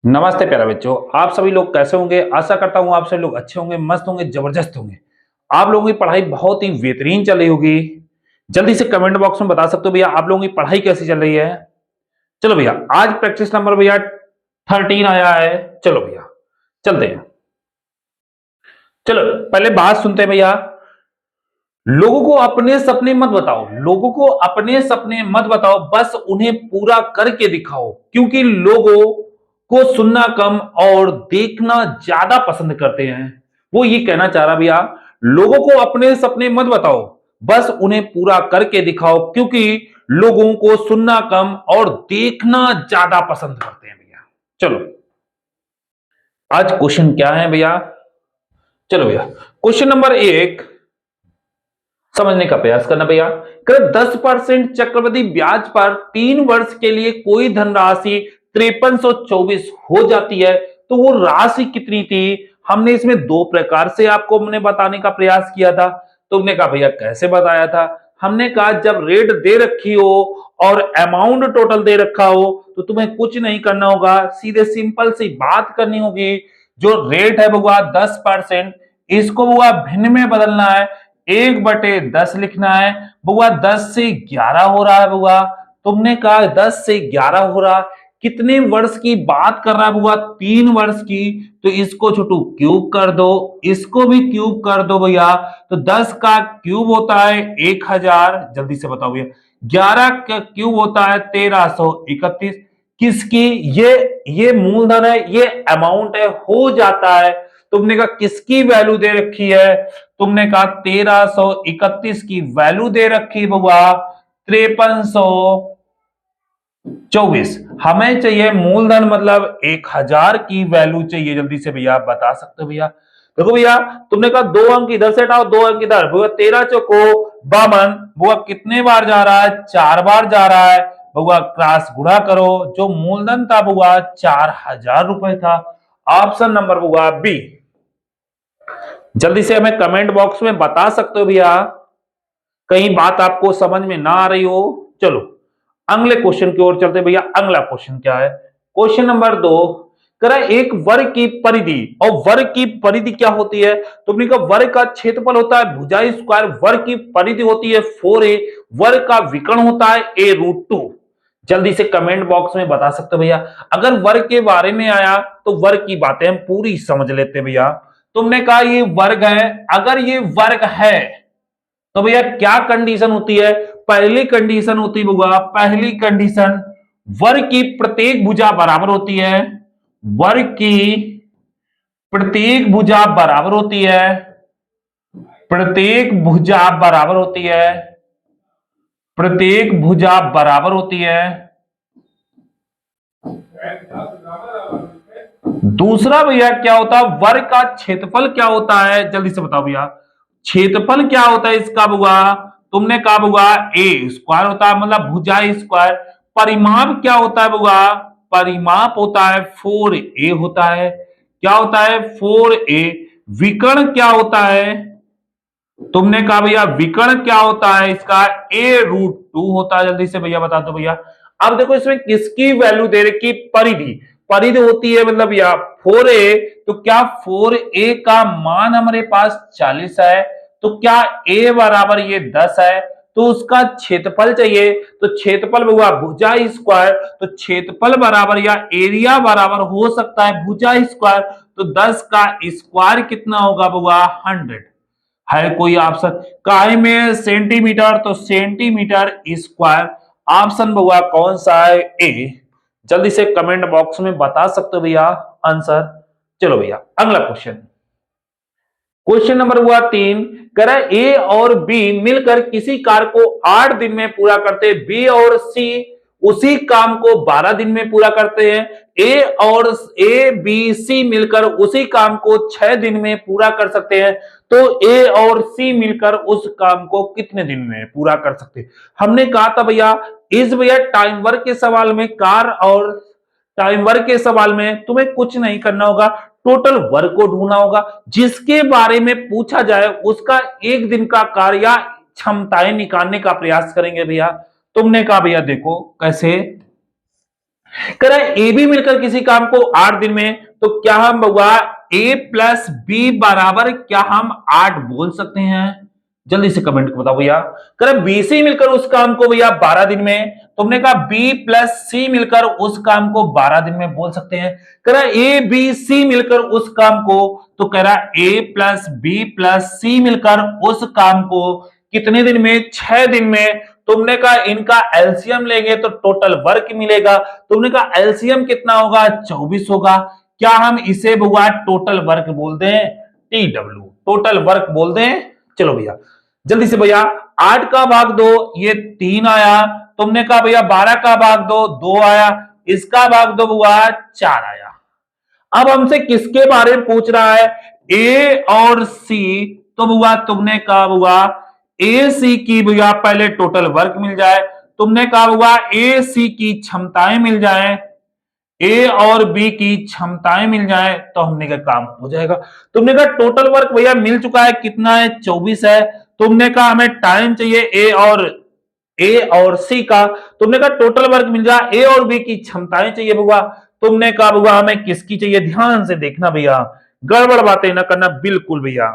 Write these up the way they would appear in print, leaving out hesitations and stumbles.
नमस्ते प्यारे बच्चों, आप सभी लोग कैसे होंगे। आशा करता हूं आप सभी लोग अच्छे होंगे, मस्त होंगे, जबरदस्त होंगे। आप लोगों की पढ़ाई बहुत ही बेहतरीन चल रही होगी। जल्दी से कमेंट बॉक्स में बता सकते हो भैया आप लोगों की पढ़ाई कैसी चल रही है। चलो भैया, आज प्रैक्टिस नंबर भैया 13 आया है। चलो भैया चलते हैं। चलो पहले बात सुनते हैं भैया। लोगों को अपने सपने मत बताओ, लोगों को अपने सपने मत बताओ, बस उन्हें पूरा करके दिखाओ, क्योंकि लोगों को सुनना कम और देखना ज्यादा पसंद करते हैं। वो ये कहना चाह रहा भैया, लोगों को अपने सपने मत बताओ, बस उन्हें पूरा करके दिखाओ, क्योंकि लोगों को सुनना कम और देखना ज्यादा पसंद करते हैं भैया। चलो आज क्वेश्चन क्या है भैया। चलो भैया, क्वेश्चन नंबर 1 समझने का प्रयास करना भैया। 10% चक्रवृद्धि ब्याज पर 3 वर्ष के लिए कोई धनराशि 5324 हो जाती है, तो वो राशि कितनी थी। हमने इसमें 2 प्रकार से आपको हमने बताने का प्रयास किया था। तुमने कहा भैया कैसे बताया था। हमने कहा जब रेट दे रखी हो और अमाउंट टोटल दे रखा हो तो तुम्हें कुछ नहीं करना होगा, सीधे सिंपल सी बात करनी होगी। जो रेट है बउआ 10%, इसको बउआ भिन्न में बदलना है, 1/10 लिखना है। बउआ 10 से 11 हो रहा है बउआ। तुमने कहा 10 से 11 हो रहा, कितने वर्ष की बात कर रहा है बउआ, 3 वर्ष की। तो इसको छोटू क्यूब कर दो, इसको भी क्यूब कर दो भैया। तो 10 का क्यूब होता है 1000, जल्दी से बताओ भैया। 11 का क्यूब होता है 1331। किसकी, ये मूलधन है, ये अमाउंट है, हो जाता है। तुमने कहा किसकी वैल्यू दे रखी है। तुमने कहा 1331 की वैल्यू दे रखी बउआ 5324। हमें चाहिए मूलधन, मतलब 1000 की वैल्यू चाहिए। जल्दी से भैया आप बता सकते हो भैया। देखो भैया, तुमने कहा 2 अंक इधर से हटाओ, 2 अंक इधर। भैया 13 चौको 52। भैया कितने बार जा रहा है, 4 बार जा रहा है। भैया क्रॉस गुणा करो, जो मूलधन था भैया 4000 रुपए था। ऑप्शन नंबर भैया बी। जल्दी से हमें कमेंट बॉक्स में बता सकते हो भैया, कहीं बात आपको समझ में ना आ रही हो। चलो अगले क्वेश्चन की ओर चलते भैया। अगला क्वेश्चन क्या है, क्वेश्चन नंबर 2 करा एक वर्ग की परिधि, और वर्ग की परिधि क्या होती है। तुमने कहा वर्ग का क्षेत्रफल होता है भुजा स्क्वायर, वर्ग की परिधि होती है 4a, वर्ग का विकर्ण होता है a√2। जल्दी से कमेंट बॉक्स में बता सकते हो भैया। अगर वर्ग के बारे में आया तो वर्ग की बातें हम पूरी समझ लेते भैया। तुमने कहा ये वर्ग है, अगर ये वर्ग है तो भैया क्या कंडीशन होती है। पहली कंडीशन होती होगा, पहली कंडीशन वर्ग की प्रत्येक भुजा बराबर होती है, वर्ग की प्रत्येक भुजा बराबर होती है, प्रत्येक भुजा बराबर होती है, प्रत्येक भुजा बराबर होती है। दूसरा भैया क्या होता है, वर्ग का क्षेत्रफल क्या होता है, जल्दी से बताओ भैया। क्षेत्रफल क्या होता है इसका बुआ, तुमने कहा बुआ ए स्क्वायर होता है, मतलब भुजा स्क्वायर। परिमाप क्या होता है बुआ, परिमाप होता है 4a होता है। क्या होता है 4a। विकर्ण क्या होता है, तुमने कहा भैया विकर्ण क्या होता है इसका a√2 होता है। जल्दी से भैया बता दो भैया। अब देखो इसमें किसकी वैल्यू दे रखी, परिधि। परिधि होती है मतलब या 4a, तो क्या 4a का मान हमारे पास 40 है, तो क्या a बराबर ये 10 है, तो उसका क्षेत्रफल चाहिए। तो क्षेत्रफल में हुआ भुजा स्क्वायर, तो क्षेत्रफल बराबर या एरिया बराबर हो सकता है भुजा स्क्वायर। तो 10 का स्क्वायर कितना होगा बुआ 100। है कोई ऑप्शन, काय में सेंटीमीटर, तो सेंटीमीटर स्क्वायर। ऑप्शन हुआ कौन सा है, ए। जल्दी से कमेंट बॉक्स में बता सकते हो भैया आंसर। चलो भैया अगला क्वेश्चन, क्वेश्चन नंबर हुआ 3। करा ए और बी मिलकर किसी कार्य को 8 दिन में पूरा करते, बी और सी उसी काम को 12 दिन में पूरा करते हैं। ए बी सी मिलकर उसी काम को 6 दिन में पूरा कर सकते हैं, तो ए और सी मिलकर उस काम को कितने दिन में पूरा कर सकते हैं। हमने कहा था भैया इस भैया टाइम वर्क के सवाल में, कार और टाइम वर्क के सवाल में तुम्हें कुछ नहीं करना होगा, टोटल वर्क को ढूंढना होगा। जिसके बारे में पूछा जाए उसका 1 दिन का कार्य या क्षमताएं निकालने का प्रयास करेंगे भैया। तुमने कहा भैया देखो कैसे करा ए बी मिलकर किसी काम को 8 दिन में, तो क्या हम हुआ ए प्लस बी बराबर क्या हम 8 बोल सकते हैं? जल्दी से कमेंट को बताओ भैया। करा बी सी मिलकर उस काम को भैया 12 दिन में, तुमने कहा बी प्लस सी मिलकर उस काम को 12 दिन में बोल सकते हैं। करा ए बी सी मिलकर उस काम को, तो कह रहा ए प्लस बी प्लस सी मिलकर उस काम को कितने दिन में? 6 दिन में। तुमने कहा इनका एलसीएम लेंगे तो टोटल वर्क मिलेगा, तुमने कहा एलसीएम कितना होगा? 24 होगा। क्या हम इसे भैया टोटल वर्क बोल दें? टीडब्ल्यू टोटल वर्क बोल दें। चलो भैया जल्दी से भैया 8 का भाग 2 ये 3 आया, तुमने कहा भैया 12 का भाग 2 2 आया, इसका भाग 2 भैया 4 आया। अब हमसे किसके बारे में पूछ रहा है? ए और सी। तो भैया तुमने कहा भैया ए सी की भैया पहले टोटल वर्क मिल जाए, तुमने कहा भैया ए सी की क्षमताएं मिल जाए, ए और बी की क्षमताएं मिल जाए, तो हमने का काम हो जाएगा। तुमने कहा टोटल वर्क भैया मिल चुका है, कितना है? 24 है। तुमने कहा हमें टाइम चाहिए ए और सी का, तुमने कहा टोटल वर्क मिल जाए, ए और बी की क्षमताएं चाहिए भैया, तुमने कहा भैया हमें किसकी चाहिए? ध्यान से देखना भैया, गड़बड़ बातें ना करना बिल्कुल भैया।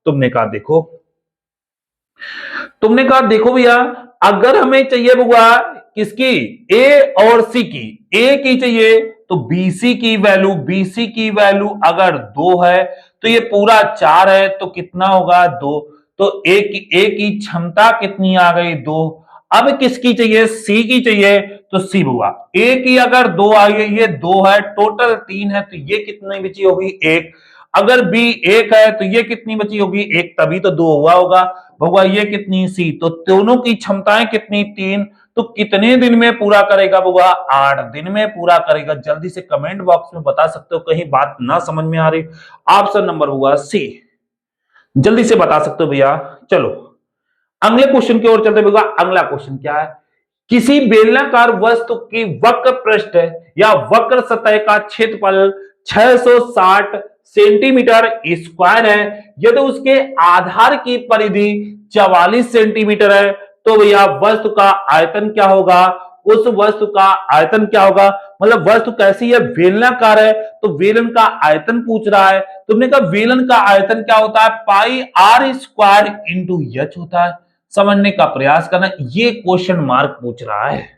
तुमने कहा देखो, तुमने कहा देखो भैया अगर हमें चाहिए भैया किसकी? ए और सी की, ए की चाहिए तो बीसी की वैल्यू, बीसी की वैल्यू अगर 2 है तो ये पूरा 4 है, तो कितना होगा? 2। तो ए की क्षमता कितनी आ गई? 2। अब किसकी चाहिए? सी की चाहिए, तो सी हुआ ए की अगर 2 आ गई, ये 2 है, टोटल 3 है, तो ये कितनी बची होगी? 1। अगर बी 1 है तो ये कितनी बची होगी? 1, तभी तो 2 हुआ होगा भगवा। ये कितनी? सी। तो दोनों की क्षमताएं कितनी? 3। तो कितने दिन में पूरा करेगा भगवा? 8 दिन में पूरा करेगा। जल्दी से कमेंट बॉक्स में बता सकते हो, कहीं बात ना समझ में आ रही। ऑप्शन नंबर हुआ सी, जल्दी से बता सकते हो भैया। चलो अगले क्वेश्चन की ओर चलते भैया। अगला क्वेश्चन क्या है? किसी बेलनाकार वस्तु की वक्र पृष्ठ या वक्र सतह का क्षेत्रफल 660 सेंटीमीटर स्क्वायर है, यदि उसके आधार की परिधि 44 सेंटीमीटर है, तो भैया वस्तु का आयतन क्या होगा? उस वस्तु का आयतन क्या होगा? मतलब वस्तु कैसी है? बेलनाकार है, तो बेलन का आयतन पूछ रहा है। तुमने कहा बेलन का आयतन क्या होता है? पाई आर स्क्वायर इंटू एच होता है। समझने का प्रयास करना, ये क्वेश्चन मार्क पूछ रहा है।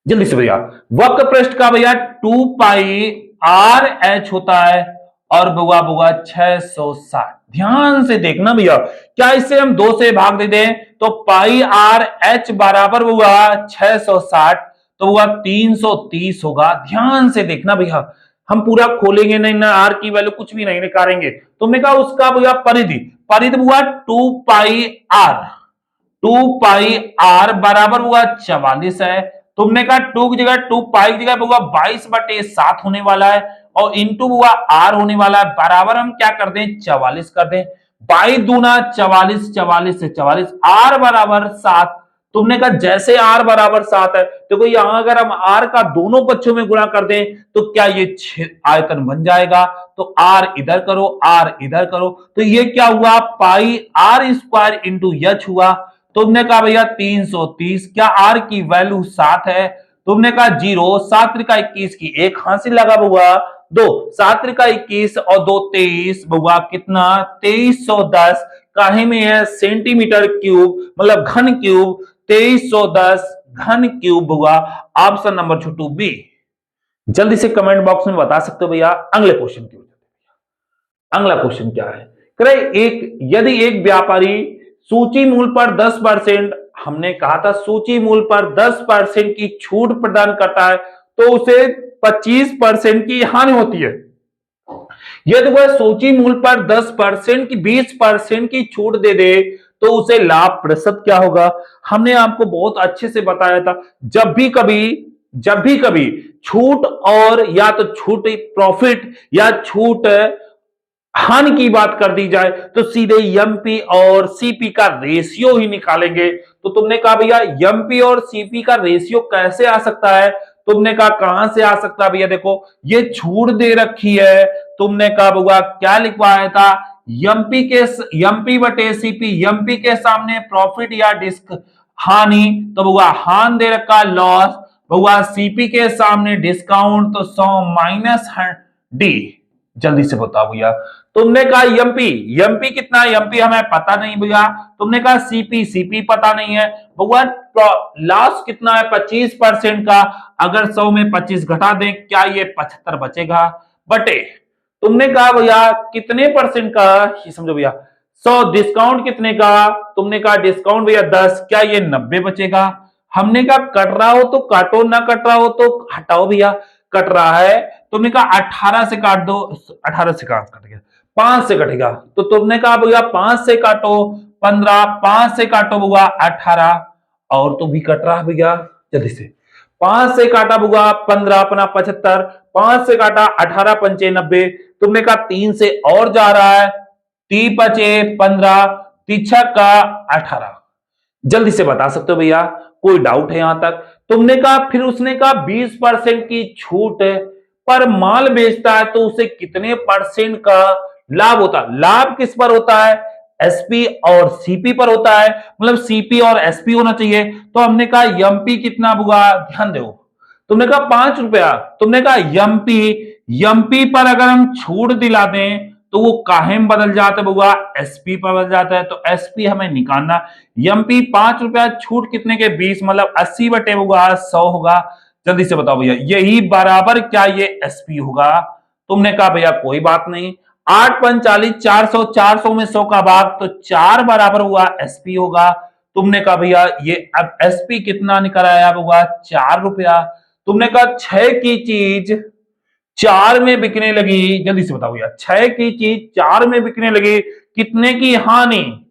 जल्दी से भैया वक्र पृष्ठ का भैया 2 पाई आर एच होता है और बुआ बुआ 660। ध्यान से देखना भैया, क्या इससे हम 2 से भाग दे दें तो पाई आर एच बराबर हुआ 660, तो हुआ 330 होगा। ध्यान से देखना भैया, हम पूरा खोलेंगे नहीं ना, आर की वैल्यू कुछ भी नहीं निकालेंगे। तुमने कहा उसका भैया परिधि, परिधि हुआ 2 पाई आर, 2 पाई आर बराबर हुआ 44 है। तुमने कहा 2 की जगह 2 पाई की जगह हुआ 22/7 होने वाला है और इंटू हुआ आर होने वाला है, बराबर हम क्या कर दें? 44 कर दें। 22 दूना 44, 44 से 44, आर बराबर 7। तुमने कहा जैसे आर बराबर 7 है, देखो यहां अगर हम आर का दोनों पक्षों में गुणा कर दें तो क्या ये आयतन बन जाएगा? तो आर इधर करो, आर इधर करो, तो ये क्या हुआ? पाई आर स्क्वायर इंटू एच हुआ। तुमने कहा भैया 330, क्या आर की वैल्यू 7 है? तुमने कहा 0, 7 त्रिका 21 की 1 हासिल लगा बुआ 2, 7 त्रिका 21 और 2 23 बुआ कितना? 2310 काहे में है? सेंटीमीटर क्यूब, मतलब घन क्यूब, 2310 घन क्यूब बुआ। ऑप्शन नंबर छोटू बी। जल्दी से कमेंट बॉक्स में बता सकते हो भैया। अगले क्वेश्चन की ओर। अगला क्वेश्चन क्या है? यदि एक व्यापारी सूची मूल्य पर 10%, हमने कहा था सूची मूल्य पर 10% की छूट प्रदान करता है तो उसे 25% की हानि होती है। यदि वह सूची मूल्य पर 10% की 20% की छूट दे दे तो उसे लाभ प्रतिशत क्या होगा? हमने आपको बहुत अच्छे से बताया था, जब भी कभी छूट और या तो छूट प्रॉफिट या छूट हानि की बात कर दी जाए तो सीधे एमपी और सीपी का रेशियो ही निकालेंगे। तो तुमने कहा भैया एमपी और सीपी का रेशियो कैसे आ सकता है? तुमने कहा कहां से आ सकता है भैया? देखो ये छूट दे रखी है, तुमने कहा भैया क्या लिखवाया था? एमपी बटे सीपी, एमपी के सामने प्रॉफिट या डिस्क हानि, तो बउआ हान दे रखा लॉस, बउआ सीपी के सामने डिस्काउंट, तो 100 माइनस डी। जल्दी से बताओ भैया। तुमने कहा एमपी, एमपी कितना, एमपी हमें पता नहीं भैया। तुमने कहा सीपी, सीपी पता नहीं है बउआ। लॉस कितना है 25% का, अगर 100 में 25 घटा दें क्या ये 75 बचेगा, बटे तुमने कहा भैया कितने परसेंट का, ये समझो भैया 100 डिस्काउंट कितने का, तुमने कहा डिस्काउंट भैया 10, क्या ये 90 बचेगा। हमने कहा कट रहा हो तो काटो, ना कट रहा हो तो हटाओ भैया। कट रहा है, तुमने कहा 18 से काट दो, 18 से कट गया, 5 से कटेगा, तो तुमने कहा भैया 5 से काटो 15, 5 से काटो भैया 18, और तो भी कट रहा है भैया। जल्दी से 5 से काटा भैया 15 अपना 75, 5 से काटा 18 पंचे 90, तुमने कहा 3 से और जा रहा है, 3 पचे 15, 3 का 18। जल्दी से बता सकते हो भैया, कोई डाउट है यहां तक। तुमने कहा, फिर उसने कहा 20% की छूट पर माल बेचता है तो उसे कितने परसेंट का लाभ होता है। लाभ किस पर होता है, एसपी और सीपी पर होता है, मतलब सीपी और एसपी होना चाहिए। तो हमने कहा एमपी कितना हुआ, ध्यान दो। तुमने कहा 5 रुपया, तुमने कहा एमपी, एमपी पर अगर हम छूट दिला दें तो वो काहे में बदल जाता है बउआ, एसपी पर बदल जाता है, तो एसपी हमें निकालना। एमपी 5 रुपया, छूट कितने के 20, मतलब 80 बटे बउआ 100 होगा। जल्दी से बताओ भैया, यही बराबर क्या ये एसपी होगा। तुमने कहा भैया कोई बात नहीं, 8 45 400, 400 में 100 का भाग, तो 4 बराबर हुआ एसपी होगा। तुमने कहा भैया ये अब एसपी कितना निकल आया होगा, 4 रुपया। तुमने कहा 6 की चीज 4 में बिकने लगी, जल्दी से बताओ भैया 6 की चीज 4 में बिकने लगी, कितने की हानि।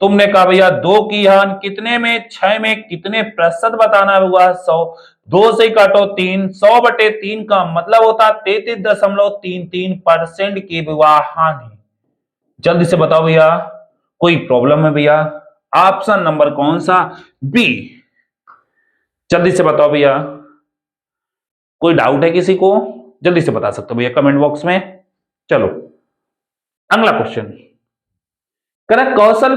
तुमने कहा भैया 2 की हानि, कितने में, 6 में, कितने प्रतिशत बताना होगा, 100। 2 से काटो 3, 100 बटे 3 का मतलब होता 33.33% की विवाह हानि। जल्दी से बताओ भैया, कोई प्रॉब्लम है भैया। ऑप्शन नंबर कौन सा, बी। जल्दी से बताओ भैया, कोई डाउट है किसी को, जल्दी से बता सकते हो भैया कमेंट बॉक्स में। चलो अगला क्वेश्चन, कौशल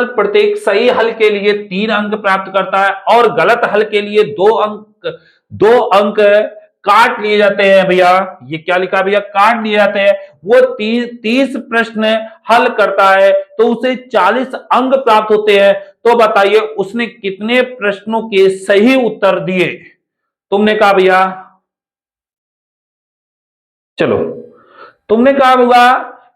प्रत्येक सही हल के लिए 3 अंक प्राप्त करता है और गलत हल के लिए 2 अंक काट लिए जाते हैं भैया। ये क्या लिखा भैया, काट लिए जाते हैं। वो 30 प्रश्न हल करता है तो उसे 40 अंक प्राप्त होते हैं। तो बताइए उसने कितने प्रश्नों के सही उत्तर दिए। तुमने कहा भैया, चलो तुमने कहा बुआ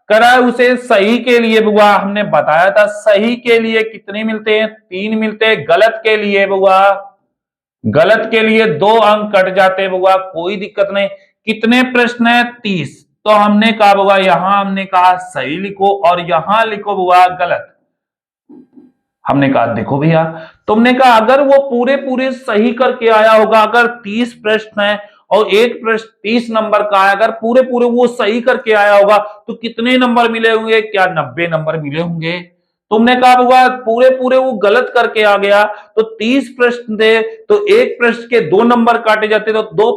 करा उसे सही के लिए, बुआ हमने बताया था सही के लिए कितने मिलते हैं, 3 मिलते हैं। गलत के लिए बुआ, गलत के लिए 2 अंक कट जाते हैं बुआ, कोई दिक्कत नहीं। कितने प्रश्न है, 30। तो हमने कहा बुआ यहां हमने कहा सही लिखो और यहां लिखो बुआ गलत। हमने कहा देखो भैया, तुमने कहा अगर वो पूरे पूरे सही करके आया होगा, अगर 30 प्रश्न है और एक प्रश्न 30 नंबर का है, अगर पूरे पूरे वो सही करके आया होगा तो कितने नंबर मिले होंगे, क्या 90 नंबर मिले होंगे। तुमने कहा होगा पूरे पूरे वो गलत करके आ गया तो 30 प्रश्न थे तो एक प्रश्न के 2 नंबर काटे जाते, तो 2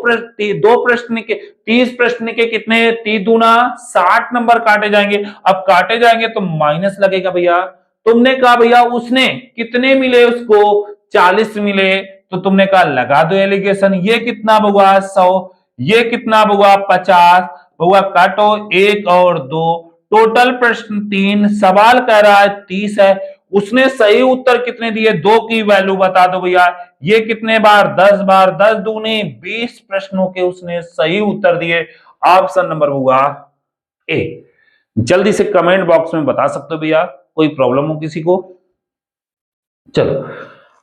प्रश्न के 30 प्रश्न के कितने, 30 दूना 60 नंबर काटे जाएंगे। अब काटे जाएंगे तो माइनस लगेगा भैया। तुमने कहा भैया उसने कितने मिले, उसको 40 मिले, तो तुमने कहा लगा दो एलिगेशन। ये कितना हुआ 100, ये हुआ 50, हुआ काटो 1 और 2, टोटल प्रश्न 3, सवाल कह रहा है 30 है। उसने सही उत्तर कितने दिए, 2 की वैल्यू बता दो भैया। ये कितने बार, 10 बार, 10 दूनी 20 प्रश्नों के उसने सही उत्तर दिए। ऑप्शन नंबर हुआ ए। जल्दी से कमेंट बॉक्स में बता सकते हो भैया, कोई प्रॉब्लम हो किसी को। चलो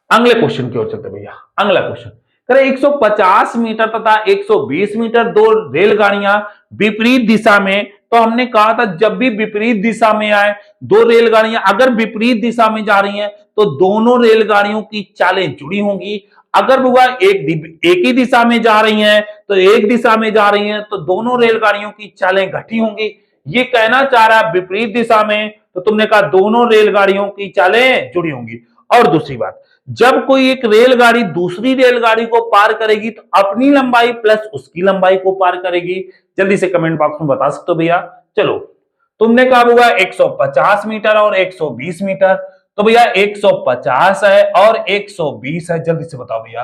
अगले क्वेश्चन की ओर चलते भैया। अगला क्वेश्चन करें 150 मीटर तथा 120 मीटर 2 रेलगाड़ियां विपरीत दिशा में, तो हमने कहा था जब भी विपरीत दिशा में आए 2 रेलगाड़ियां अगर विपरीत दिशा में जा रही हैं तो दोनों रेलगाड़ियों की चालें जुड़ी होंगी। अगर वो एक ही दिशा में जा रही हैं तो एक दिशा में जा रही हैं तो दोनों रेलगाड़ियों की चालें घटी होंगी। ये कहना चाह रहा है विपरीत दिशा में, तो तुमने कहा दोनों रेलगाड़ियों की चालें जुड़ी होंगी। और दूसरी बात, जब कोई एक रेलगाड़ी दूसरी रेलगाड़ी को पार करेगी तो अपनी लंबाई प्लस उसकी लंबाई को पार करेगी। जल्दी से कमेंट बॉक्स में बता सकते हो भैया। चलो तुमने कहा होगा 150 मीटर और 120 मीटर, तो भैया 150 है और 120 है, जल्दी से बताओ भैया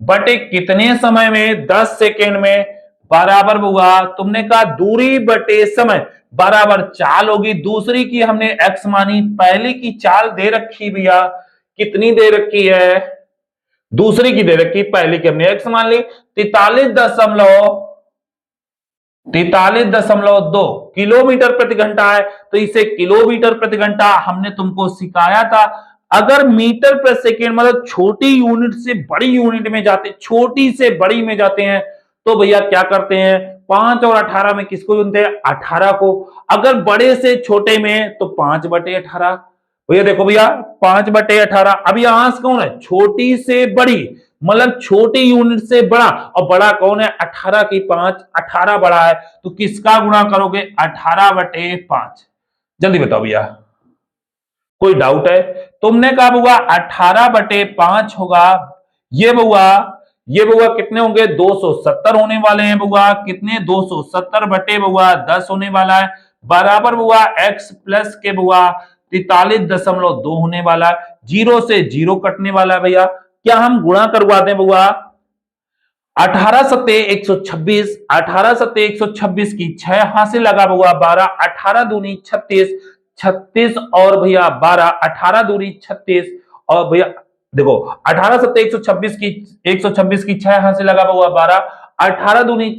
बटे कितने समय में, 10 सेकेंड में, बराबर हुआ तुमने कहा दूरी बटे समय बराबर चाल होगी। दूसरी की हमने एक्स मानी, पहली की चाल दे रखी भैया, कितनी दे रखी है, दूसरी की दे रखी, पहली की हमने एक्स मान ली 43.2 किलोमीटर प्रति घंटा है, तो इसे किलोमीटर प्रति घंटा हमने तुमको सिखाया था। अगर मीटर प्रति सेकेंड मतलब छोटी यूनिट से बड़ी यूनिट में जाते, छोटी से बड़ी में जाते हैं, तो भैया क्या करते हैं, 5 और 18 में किसको चुनते हैं, 18 को। अगर बड़े से छोटे में तो 5/18। भैया देखो भैया 5/18, अब यह अंश कौन है, छोटी से बड़ी मतलब छोटी यूनिट से बड़ा, और बड़ा कौन है, 18 की 5, 18 बड़ा है, तो किसका गुणा करोगे, 18/5। जल्दी बताओ भैया, कोई डाउट है, तुमने कहा होगा 18/5 होगा, ये बउआ कितने होंगे, 270 होने वाले हैं बउआ, कितने 270/10 होने वाला है, बराबर हुआ x प्लस के बुआ 43.2 होने वाला है, जीरो से जीरो कटने वाला है भैया। क्या हम गुणा करवा दें बुआ, 18×7=126, 18×7=126 की 6 हासिल लगा बुआ 12, 18 दूनी 36, 36 और भैया 12, 18 दूनी 36 और भैया देखो 18×7=126 की 126 की 6 हासिल लगा बुआ 12, 18 दूनी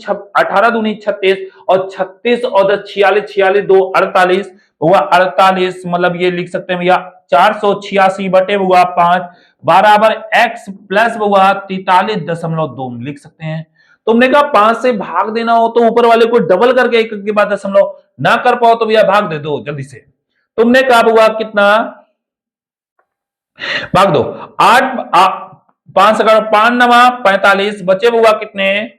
36 और 36 और 10 46, 46 2 48 हुआ 48, मतलब ये लिख सकते हैं भैया 486/5 बराबर x प्लस हुआ 43.2 लिख सकते हैं। तुमने कहा 5 से भाग देना हो तो ऊपर वाले को डबल करके एक के बाद दशमलव ना कर पाओ तो भैया भाग दे दो जल्दी से। तुमने कहा हुआ कितना, भाग दो 8 5 5 नवा 45 बचे हुआ कितने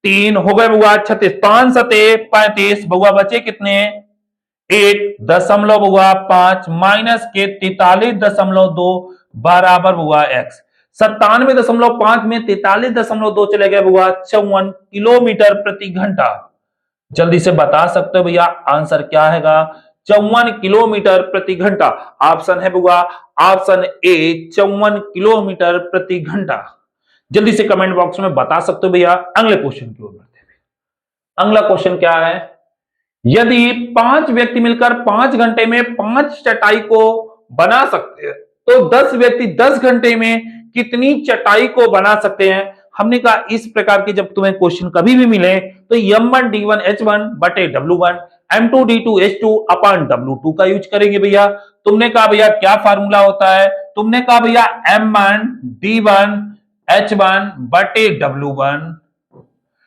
3 हो गए बुआ 36, 5 सते 35 बुआ बचे कितने 1.5 माइनस के 43.2 बराबर हुआ x। 97.5 में 43.2 चले गए बुआ 54 किलोमीटर प्रति घंटा। जल्दी से बता सकते हो भैया आंसर क्या है, 54 किलोमीटर प्रति घंटा। ऑप्शन है बुआ ऑप्शन ए 54 किलोमीटर प्रति घंटा। जल्दी से कमेंट बॉक्स में बता सकते हो भैया। अगले क्वेश्चन की ओर बढ़ते हैं। अगला क्वेश्चन क्या है, यदि 5 व्यक्ति मिलकर 5 घंटे में 5 चटाई को बना सकते हैं तो 10 व्यक्ति 10 घंटे में कितनी चटाई को बना सकते हैं। हमने कहा इस प्रकार के जब तुम्हें क्वेश्चन कभी भी मिले तो m1d1h1 बटे w1 m2d2h2 अपॉन w2 का यूज करेंगे भैया। तुमने कहा भैया क्या फार्मूला होता है, तुमने कहा भैया m1d1h1 बटे w1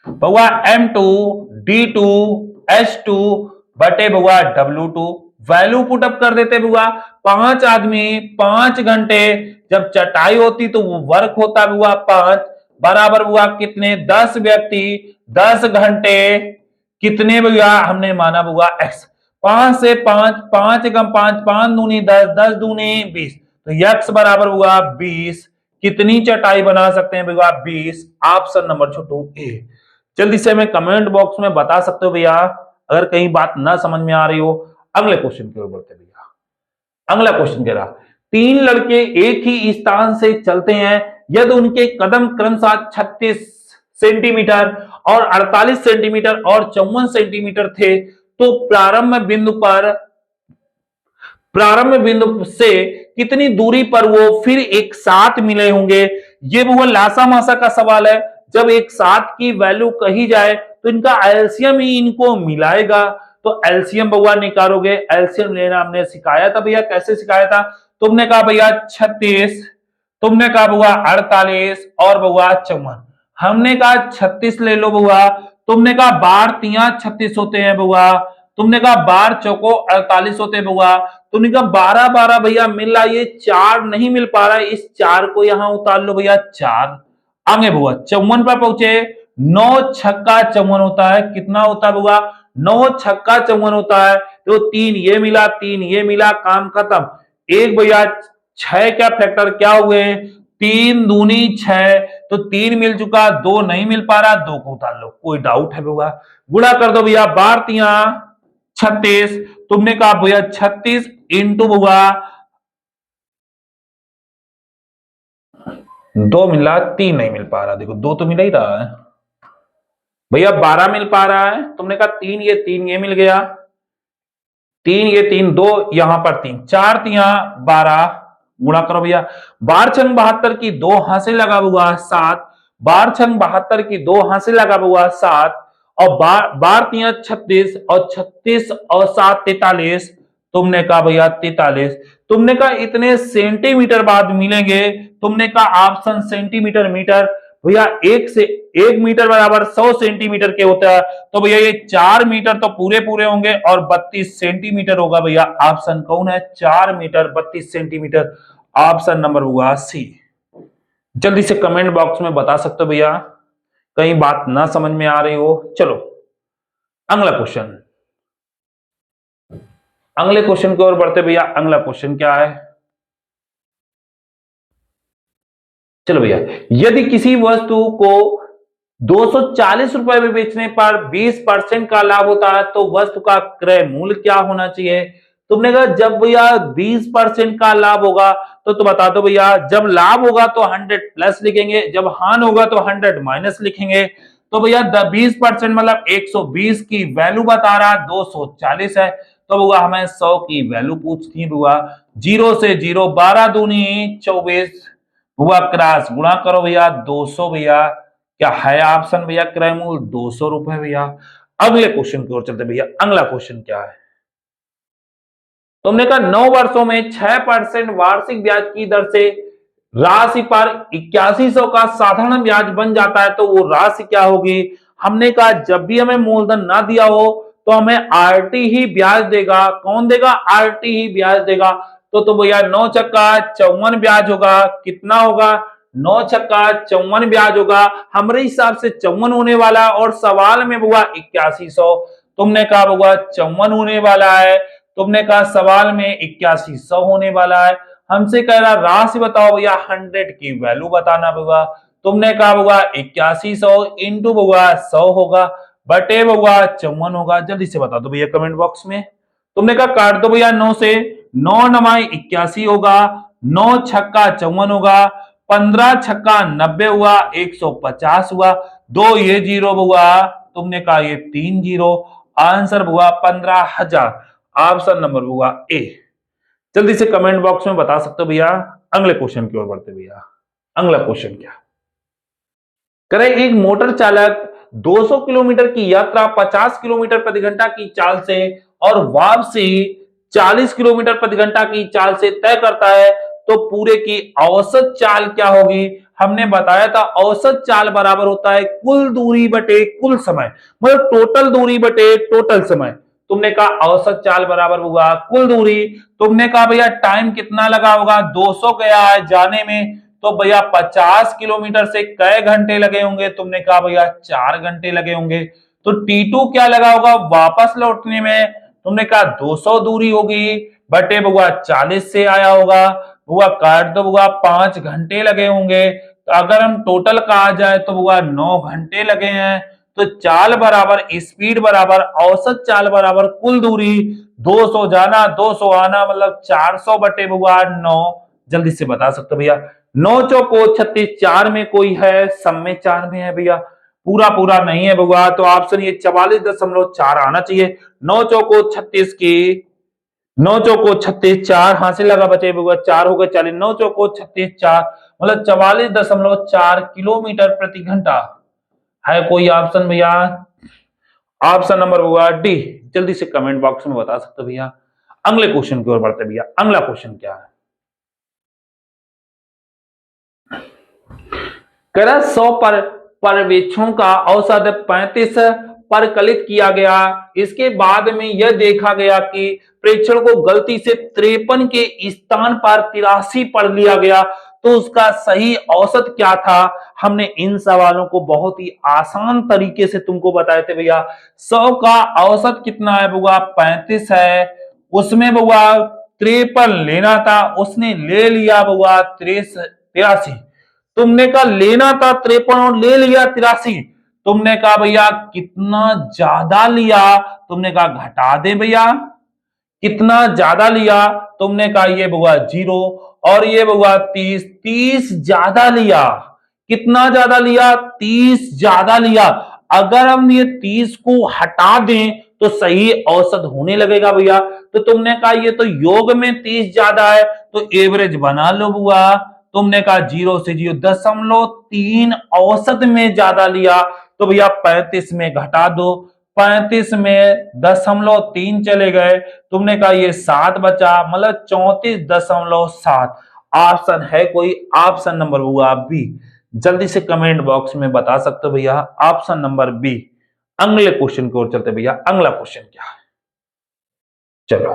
भैया m2d2h2 बटे भैया w2। वैल्यू पुटअप कर देते भैया, 5 आदमी 5 घंटे जब चटाई होती तो वो वर्क होता हुआ 5 बराबर हुआ कितने 10 व्यक्ति 10 घंटे कितने भैया हमने माना हुआ x। 5 से 5 5 एकम 5 5 दूनी 10 10 दूनी 20 तो x बराबर हुआ 20। कितनी चटाई बना सकते हैं भैया 20। ऑप्शन नंबर छोटू ए। जल्दी से हमें कमेंट बॉक्स में बता सकते हो भैया अगर कहीं बात ना समझ में आ रही हो। अगले क्वेश्चन की ओर बढ़ते भैया। अगला क्वेश्चन कह रहा 3 लड़के एक ही स्थान से चलते हैं यदि उनके कदम क्रमशः 36 सेंटीमीटर और 48 सेंटीमीटर और 54 सेंटीमीटर थे तो प्रारंभ बिंदु से कितनी दूरी पर वो फिर एक साथ मिले होंगे। ये वो लासा मासा का सवाल है। जब एक साथ की वैल्यू कही जाए तो इनका एलसीएम ही इनको मिलाएगा। तो एलसीएम भैया निकालोगे, एलसीएम लेना हमने सिखाया था भैया। कैसे सिखाया था, तुमने कहा भैया 36, तुमने कहा भैया 48 और भैया 54। हमने कहा 36 ले लो भैया, तुमने कहा 12 तिया 36 होते हैं भैया, तुमने कहा 12 चौको 48 होते हैं भैया, तुमने कहा 12 12 भैया मिल रहा, ये 4 नहीं मिल पा रहा है, इस 4 को यहां उतार लो भैया 4। आगे भैया 54 पर पहुंचे, 9 छक्का 54 होता है। कितना होता है भैया 9 छक्का 54 होता है। तो 3 ये मिला 3 ये मिला, काम खत्म। एक भैया 6 क्या फैक्टर क्या हुए 3 दूनी 6 तो 3 मिल चुका, 2 नहीं मिल पा रहा, 2 को उतार लो। कोई डाउट है भैया, गुणा कर दो भैया 12 तिया 36। तुमने कहा भैया 36 इंटू भैया 2 मिल रहा, 3 नहीं मिल पा रहा। देखो 2 तो मिल ही रहा है भैया, 12 मिल पा रहा है। तुमने कहा 3 ये मिल गया, 3 ये 3, 2 यहां पर 3, 4 तिया 12, गुणा करो भैया। 12 छंग 72 की 2 हाथ से लगा हुआ 7, 12 छंग 72 की 2 हाथ से लगा हुआ 7, और 12 तिया 36, और 36 और 7 43। तुमने कहा भैया 43। तुमने कहा इतने सेंटीमीटर बाद मिलेंगे। तुमने कहा ऑप्शन सेंटीमीटर मीटर। भैया 1 मीटर बराबर 100 सेंटीमीटर के होता है, तो भैया ये 4 मीटर तो पूरे पूरे होंगे और 32 सेंटीमीटर होगा। भैया ऑप्शन कौन है? 4 मीटर 32 सेंटीमीटर। ऑप्शन नंबर हुआ सी। जल्दी से कमेंट बॉक्स में बता सकते हो भैया, कहीं बात ना समझ में आ रही हो। चलो अगला क्वेश्चन, अगले क्वेश्चन की ओर बढ़ते भैया। अगला क्वेश्चन क्या है? चलो भैया, यदि किसी वस्तु को 240 रुपए में बेचने पर 20% का लाभ होता है, तो वस्तु का क्रय मूल्य क्या होना चाहिए? तुमने कहा जब भैया 20% का लाभ होगा, तो बता दो भैया, जब लाभ होगा तो 100 प्लस लिखेंगे, जब हान होगा तो 100 माइनस लिखेंगे। तो भैया 20% मतलब 120 की वैल्यू बता रहा, 240 है, तो होगा हमें 100 की वैल्यू पूछती है हुआ। 0 से 0, 12 दूनी 24 हुआ, क्रॉस गुणा करो भैया 200। भैया क्या है ऑप्शन? भैया क्रय मूल्य 200 रुपए। भैया अगले क्वेश्चन की ओर चलते भैया। अगला क्वेश्चन क्या है? तुमने कहा 9 वर्षों में 6% वार्षिक ब्याज की दर से राशि पर 8100 का साधारण ब्याज बन जाता है, तो वो राशि क्या होगी? हमने कहा जब भी हमें मूलधन ना दिया हो तो हमें आरटी ही ब्याज देगा। कौन देगा? आरटी ही ब्याज देगा। तो भैया 9 छक्का 54 ब्याज होगा। कितना होगा? 9 छक्का 54 ब्याज होगा। हमारे हिसाब से 54 होने वाला, और सवाल में हुआ 8100। तुमने कहा होगा 54 होने वाला है, तुमने कहा सवाल में 8100 होने वाला है। हमसे कह रहा राशि बताओ भैया, 100 की वैल्यू बताना होगा। तुमने कहा होगा 8100 इंटू होगा 100 होगा, बटे होगा 54 होगा। जल्दी से बता दो भैया कमेंट बॉक्स में। तुमने कहा काट दो भैया 9 से, 9 नवाई 81 होगा, 9 छक्का 54 होगा, 15 छक्का 90 हुआ, 150 हुआ, 2 ये जीरो हुआ, तुमने कहा ये 3 जीरो, आंसर हुआ 15,000। ऑप्शन नंबर हुआ ए। जल्दी से कमेंट बॉक्स में बता सकते हो भैया। अगले क्वेश्चन की ओर बढ़ते भैया। अगला क्वेश्चन क्या करे? एक मोटर चालक 200 किलोमीटर की यात्रा 50 किलोमीटर प्रति घंटा की चाल से और वापसी 40 किलोमीटर प्रति घंटा की चाल से तय करता है, तो पूरे की औसत चाल क्या होगी? हमने बताया था औसत चाल बराबर होता है कुल दूरी बटे कुल समय, मतलब टोटल दूरी बटे टोटल समय। तुमने कहा औसत चाल बराबर होगा कुल दूरी। तुमने कहा भैया टाइम कितना लगा होगा? 200 गया है जाने में, तो भैया 50 किलोमीटर से कई घंटे लगे होंगे? तुमने कहा भैया 4 घंटे लगे होंगे। तो T2 क्या लगा होगा वापस लौटने में? तुमने कहा 200 दूरी होगी, बटे बुआ 40 से आया होगा, बुआ काट दो बुआ 5 घंटे लगे होंगे। तो अगर हम टोटल कहा जाए तो बुआ 9 घंटे लगे हैं। तो चाल बराबर स्पीड बराबर औसत चाल बराबर कुल दूरी, 200 जाना 200 आना, मतलब 400 बटे बुआ 9। जल्दी से बता सकते हो भैया। 9 चौको 36, 4 में कोई है? सब में 4 में है भैया, पूरा पूरा नहीं है भैया, तो ऑप्शन ये 44.4 आना चाहिए। 9 चौको 36 की, 9 चौको 36, 4 हासिल लगा बचे भैया, 4 हो गए 40, 9 चौको 36, 4 मतलब 44.4 किलोमीटर प्रति घंटा। है कोई ऑप्शन भैया? ऑप्शन नंबर होगा डी। जल्दी से कमेंट बॉक्स में बता सकते हो भैया। अगले क्वेश्चन की ओर बढ़ते भैया। अगला क्वेश्चन क्या है? कह 100 पर पर्यवेक्षणों का औसत 35 परकलित किया गया। इसके बाद में यह देखा गया कि प्रेक्षण को गलती से 53 के स्थान पर 83 पढ़ लिया गया, तो उसका सही औसत क्या था? हमने इन सवालों को बहुत ही आसान तरीके से तुमको बताए थे भैया। 100 का औसत कितना है बुआ? 35 है। उसमें बुआ 53 लेना था, उसने ले लिया बुआ 83। तुमने कहा लेना था 53 और ले लिया 83। तुमने कहा भैया कितना ज्यादा लिया? तुमने कहा घटा दे भैया, कितना ज्यादा लिया? तुमने कहा ये हुआ 0। और ये हुआ 30, 30 ज्यादा लिया। कितना ज्यादा लिया? 30 ज्यादा लिया। अगर हम ये 30 को हटा दें तो सही औसत होने लगेगा भैया। तो तुमने कहा ये तो योग में 30 ज्यादा है, तो एवरेज बना लो बुआ। तुमने कहा 0 से 0.3 औसत में ज्यादा लिया, तो भैया 35 में घटा दो। 35 में 0.3 चले गए, तुमने कहा ये 7 बचा, मतलब 34.7। ऑप्शन है कोई? ऑप्शन नंबर हुआ बी। जल्दी से कमेंट बॉक्स में बता सकते हो भैया ऑप्शन नंबर बी। अगले क्वेश्चन की ओर चलते भैया। अगला क्वेश्चन क्या है? चलो,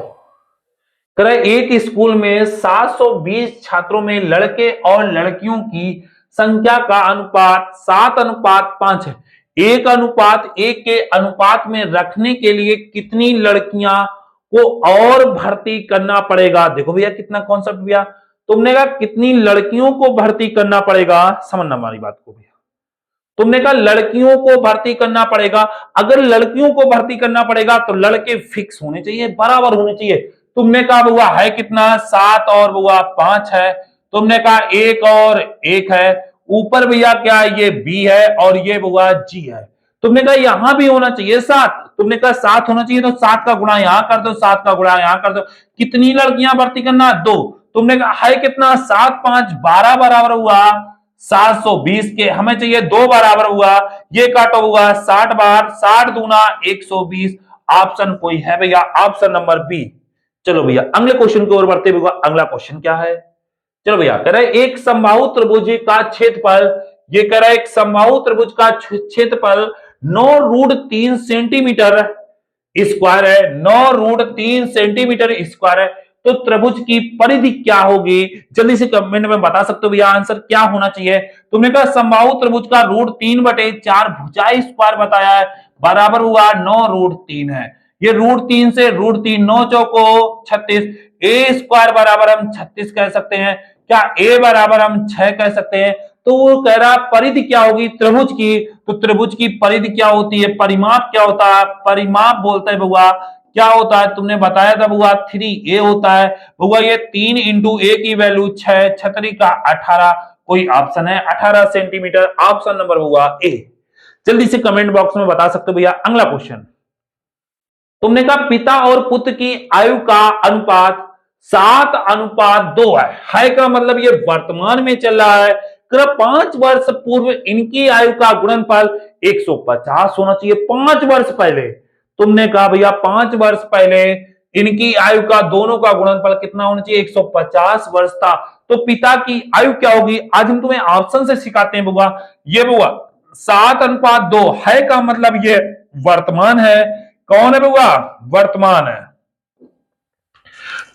करें एक स्कूल में 720 छात्रों में लड़के और लड़कियों की संख्या का अनुपात 7:5 है। 1:1 के अनुपात में रखने के लिए कितनी लड़कियां को और भर्ती करना पड़ेगा? देखो भैया कितना कॉन्सेप्ट भैया। तुमने कहा कितनी लड़कियों को भर्ती करना पड़ेगा, समझना हमारी बात को भैया। तुमने कहा लड़कियों को भर्ती करना पड़ेगा। अगर लड़कियों को भर्ती करना पड़ेगा तो लड़के फिक्स होने चाहिए, बराबर होने चाहिए। तुमने कहा बुआ है कितना? 7 और बुआ 5 है। तुमने कहा 1 और 1 है। ऊपर भैया क्या है? ये बी है और ये बुआ जी है। तुमने कहा यहां भी होना चाहिए 7। तुमने कहा 7 होना चाहिए, तो 7 का गुणा यहां कर दो, 7 का गुणा यहां कर दो। कितनी लड़कियां भर्ती करना? 2। तुमने कहा है कितना? 7 5 12 बराबर हुआ 720 के। हमें चाहिए 2 बराबर हुआ, ये काटो हुआ 60 बार, 60 दूना 120। ऑप्शन कोई है भैया? Option number B. चलो भैया अगले क्वेश्चन की ओर बढ़ते हुए, अगला क्वेश्चन क्या है? चलो भैया, कह रहा है एक समबाहु त्रिभुज का क्षेत्रफल, ये कह रहा है एक समबाहु त्रिभुज का क्षेत्रफल 9√3 सेंटीमीटर स्क्वायर है। 9√3 सेंटीमीटर स्क्वायर है, तो त्रिभुज की परिधि क्या होगी? जल्दी से कमेंट में बता सकते हो भैया आंसर क्या होना चाहिए। तुमने कहा समबाहु त्रिभुज का √3/4 भुजाएं स्क्वायर बताया है, बराबर हुआ 9√3 है। ये √3 से √3, 9 चौको 36। ए स्क्वायर बराबर हम 36 कह सकते हैं। क्या ए बराबर हम 6 कह सकते हैं? तो वो कह रहा परिधि क्या होगी त्रिभुज की? तो त्रिभुज की परिधि क्या होती है? परिमाप क्या होता है? परिमाप बोलते हैं बउआ क्या होता है? तुमने बताया था बउआ 3a होता है। बउआ ये 3 इंटू ए की वैल्यू 6, छतरी का 18। कोई ऑप्शन है 18 सेंटीमीटर। ऑप्शन नंबर हुआ ए। जल्दी से कमेंट बॉक्स में बता सकते हो भैया अगला क्वेश्चन। तुमने कहा पिता और पुत्र की आयु का अनुपात 7:2 है का मतलब ये वर्तमान में चल रहा है। 5 वर्ष पूर्व इनकी आयु का गुणनफल 150 होना चाहिए। 5 वर्ष पहले तुमने कहा भैया 5 वर्ष पहले इनकी आयु का दोनों का गुणनफल कितना होना चाहिए? 150 वर्ष था। तो पिता की आयु क्या होगी? आज हम तुम्हें ऑप्शन से सिखाते हैं बुआ। ये बुआ 7:2 है का मतलब ये वर्तमान है। कौन है बुआ? वर्तमान है।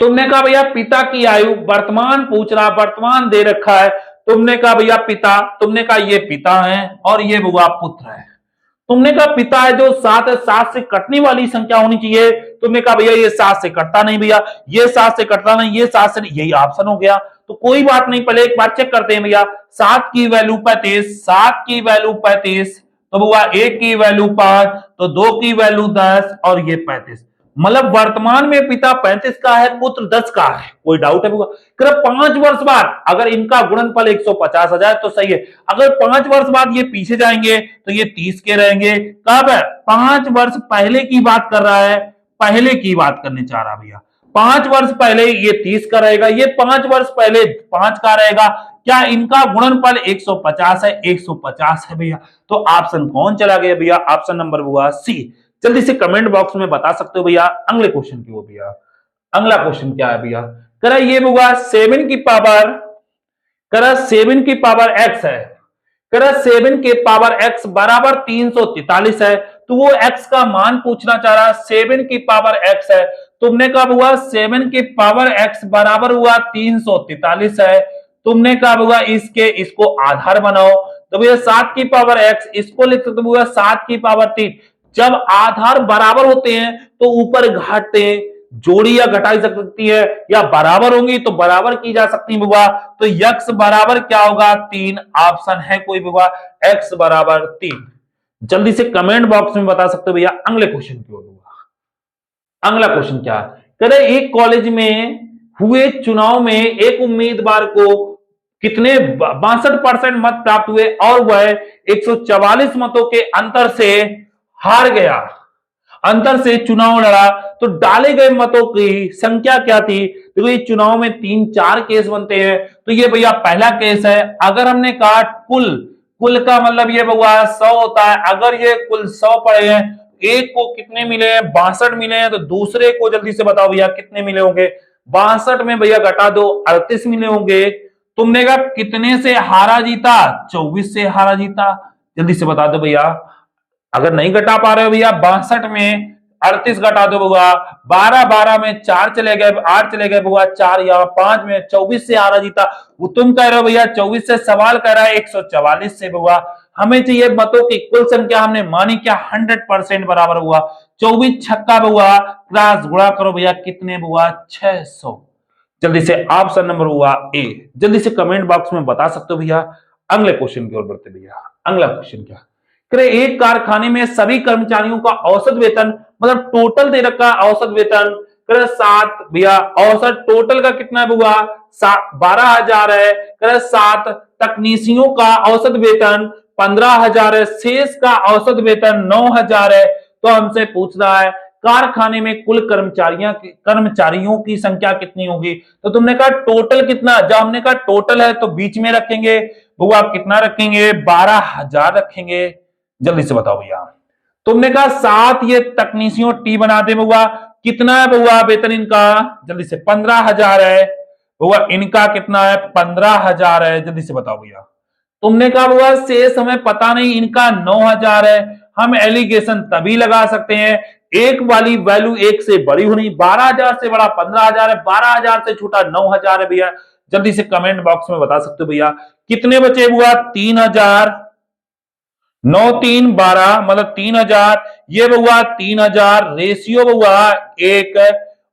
तुमने कहा भैया पिता की आयु वर्तमान पूछ रहा, वर्तमान दे रखा है। तुमने कहा भैया पिता, तुमने कहा ये पिता है और ये बुआ पुत्र है। तुमने कहा पिता है जो 7 है, 7 से कटने वाली संख्या होनी चाहिए। तुमने कहा भैया ये 7 से कटता नहीं भैया, ये 7 से कटता नहीं, ये 7 से नहीं, यही ऑप्शन हो गया। तो कोई बात नहीं, पहले एक बार चेक करते हैं भैया। 7 की वैल्यू 35, 7 की वैल्यू 35, तो बुआ 1 की वैल्यू 5, तो 2 की वैल्यू 10 और ये 35। मतलब वर्तमान में पिता 35 का है, पुत्र 10 का है। कोई डाउट है बुआ? 5 वर्ष बाद अगर इनका गुणनफल 150 आ जाए तो सही है। अगर 5 वर्ष बाद ये पीछे जाएंगे तो ये 30 के रहेंगे। कब है? 5 वर्ष पहले की बात कर रहा है, पहले की बात करने चाह रहा भैया। 5 वर्ष पहले ये 30 का रहेगा, ये 5 वर्ष पहले 5 का रहेगा। क्या इनका गुणनफल 150 है? 150 है भैया। तो ऑप्शन कौन चला गया भैया? ऑप्शन नंबर हुआ सी। जल्दी से कमेंट बॉक्स में बता सकते हो भैया अगले क्वेश्चन की। वो भैया अगला क्वेश्चन क्या है भैया? करा ये होगा 7 की पावर, करा 7 की पावर x है। करा 7 के पावर x बराबर 343 है। तो वो x का मान पूछना चाह रहा है। 7 की पावर x है। तुमने कहा हुआ 7 की पावर x बराबर हुआ 343 है। तुमने कहा हुआ इसको आधार बनाओ। तो भैया 7 की पावर x इसको लिख सकते हुआ 7 की पावर 3। जब आधार बराबर होते हैं तो ऊपर घाटते हैं, जोड़ी या घटाई जा सकती है, या बराबर होंगी तो बराबर की जा सकती है बुआ। तो x बराबर क्या होगा? 3। ऑप्शन है कोई बुआ x बराबर 3। जल्दी से कमेंट बॉक्स में बता सकते हो भैया अगले क्वेश्चन की ओर। अगला क्वेश्चन क्या है? कह रहे एक कॉलेज में हुए चुनाव में एक उम्मीदवार को कितने 62% मत प्राप्त हुए और वह 144 मतों के अंतर से हार गया, अंतर से चुनाव लड़ा, तो डाले गए मतों की संख्या क्या थी? देखो ये चुनाव में 3-4 केस बनते हैं, तो ये भैया पहला केस है। अगर हमने कहा कुल, कुल का मतलब ये हुआ 100 होता है, अगर ये कुल 100 पड़े हैं, एक को कितने मिले हैं? 62 मिले हैं, तो दूसरे को जल्दी से बताओ भैया कितने मिले होंगे? 62 में भैया घटा दो 38 मिले होंगे। तुमने कहा कितने से हारा जीता? 24 से हारा जीता। जल्दी से बता दो भैया, अगर नहीं घटा पा रहे हो भैया 62 में 38 घटा दो बउआ, 12 में 4 चले गए, 8 चले गए बउआ, 4 या 5 में 24 से हारा जीता। वो तुम कह रहे हो भैया 24 से, सवाल कर रहा है 144 से बउआ। हमें चाहिए मतों की कुल संख्या, हमने मानी क्या? 100% बराबर हुआ। 24 छक्का बउआ, क्रॉस गुणा करो भैया, कितने बउआ? 600। जल्दी से ऑप्शन नंबर हुआ ए। जल्दी से कमेंट बॉक्स में बता सकते हो भैया। अगले क्वेश्चन की ओर बढ़ते भैया। अगला क्वेश्चन क्या? करे एक कारखाने में सभी कर्मचारियों का औसत वेतन, मतलब टोटल दे रखा औसत वेतन, करे 7 भैया, औसत टोटल का कितना है बुआ? 12,000 है। करे 7 तकनीशियों का औसत वेतन 15,000 है, शेष का औसत वेतन 9,000 है। तो हमसे पूछ रहा है कारखाने में कुल कर्मचारियों की संख्या कितनी होगी? तो तुमने कहा टोटल कितना? जब हमने कहा टोटल है तो बीच में रखेंगे बुआ, कितना रखेंगे? 12,000 रखेंगे। जल्दी से बताओ भैया। तुमने कहा 7 ये तकनीशियों टी बना दे बुआ, कितना है बुआ वेतन इनका? जल्दी से 15,000 है बुआ, इनका कितना है? 15,000 है। जल्दी से बताओ भैया। तुमने कहा बुआ शेष हमें पता नहीं, इनका 9,000 है। हम एलिगेशन तभी लगा सकते हैं, एक वाली वैल्यू एक से बड़ी होनी, 12,000 से बड़ा 15,000 है, 12,000 से छोटा 9,000 है भैया। जल्दी से कमेंट बॉक्स में बता सकते हो भैया कितने बचे बुआ? 3,000, 9 3 12, मतलब 3,000, ये बउआ 3,000, रेशियो बउआ 1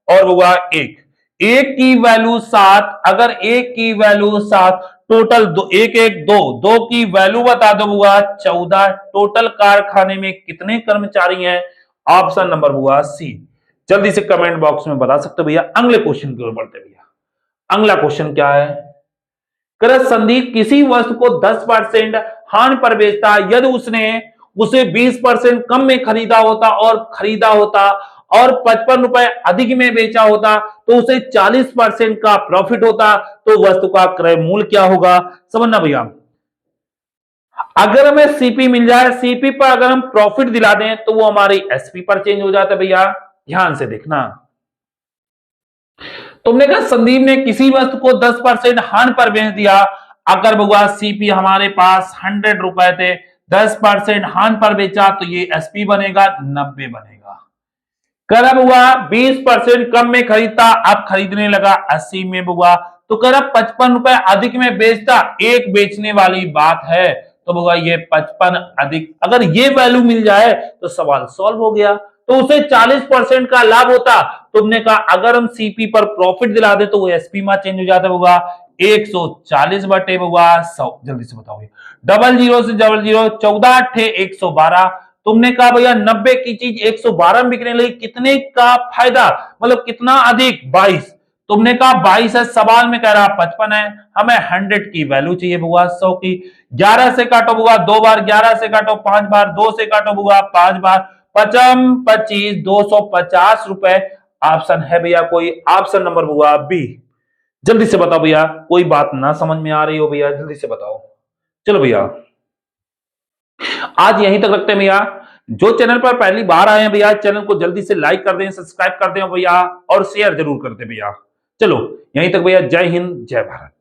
और बउआ 1। एक की वैल्यू 7, अगर एक की वैल्यू 7, टोटल 1 1 2, 2 की वैल्यू बता दो बुआ 14। टोटल कारखाने में कितने कर्मचारी हैं? ऑप्शन नंबर बुआ सी। जल्दी से कमेंट बॉक्स में बता सकते हो भैया। अगले क्वेश्चन की ओर बढ़ते भैया। अगला क्वेश्चन क्या है? कर संदीप किसी वस्तु को 10% हानि पर बेचता यदि उसने उसे 20% कम में खरीदा होता और 55 रुपए अधिक में बेचा होता तो उसे 40% का प्रॉफिट होता, तो वस्तु का क्रय मूल्य क्या होगा? समझना भैया, अगर हमें सीपी मिल जाए, सीपी पर अगर हम प्रॉफिट दिला दें तो वो हमारी एसपी पर चेंज हो जाता है भैया। ध्यान से देखना। तुमने कहा संदीप ने किसी वस्तु को 10% हानि पर बेच दिया, अगर बुआ सीपी हमारे पास 100 रुपए थे, 10% हानि पर बेचा तो ये एसपी बनेगा 90 बनेगा। कर बुआ 20% कम में खरीदता, अब खरीदने लगा 80 में बुआ, तो कर 55 रुपए अधिक में बेचता, एक बेचने वाली बात है, तो बुआ ये 55 अधिक, अगर ये वैल्यू मिल जाए तो सवाल सॉल्व हो गया, तो उसे 40% का लाभ होता। तुमने कहा अगर हम सीपी पर प्रॉफिट दिला दे तो वो एसपी में चेंज हो जाता होगा 140 बटे होगा 100। जल्दी से बताओ, डबल जीरो से डबल जीरो, 14 8 112। तुमने कहा भैया 90 की चीज 112 में बिकने लगी, कितने का फायदा, मतलब कितना अधिक? 22। तुमने कहा 22 है, सवाल में कह रहा 55 है, हमें 100 की वैल्यू चाहिए बुआ 100 की। 11 से काटो बुआ 2 बार, 11 से काटो 5 बार, 2 से काटो बुआ 5 बार, 55 25 250 रुपए। ऑप्शन है भैया कोई? ऑप्शन नंबर हुआ बी। जल्दी से बताओ भैया, कोई बात ना समझ में आ रही हो भैया जल्दी से बताओ। चलो भैया आज यहीं तक रखते हैं भैया। जो चैनल पर पहली बार आए हैं भैया, चैनल को जल्दी से लाइक कर दें, सब्सक्राइब कर दें भैया, और शेयर जरूर कर दें भैया। चलो यहीं तक भैया, जय हिंद जय भारत।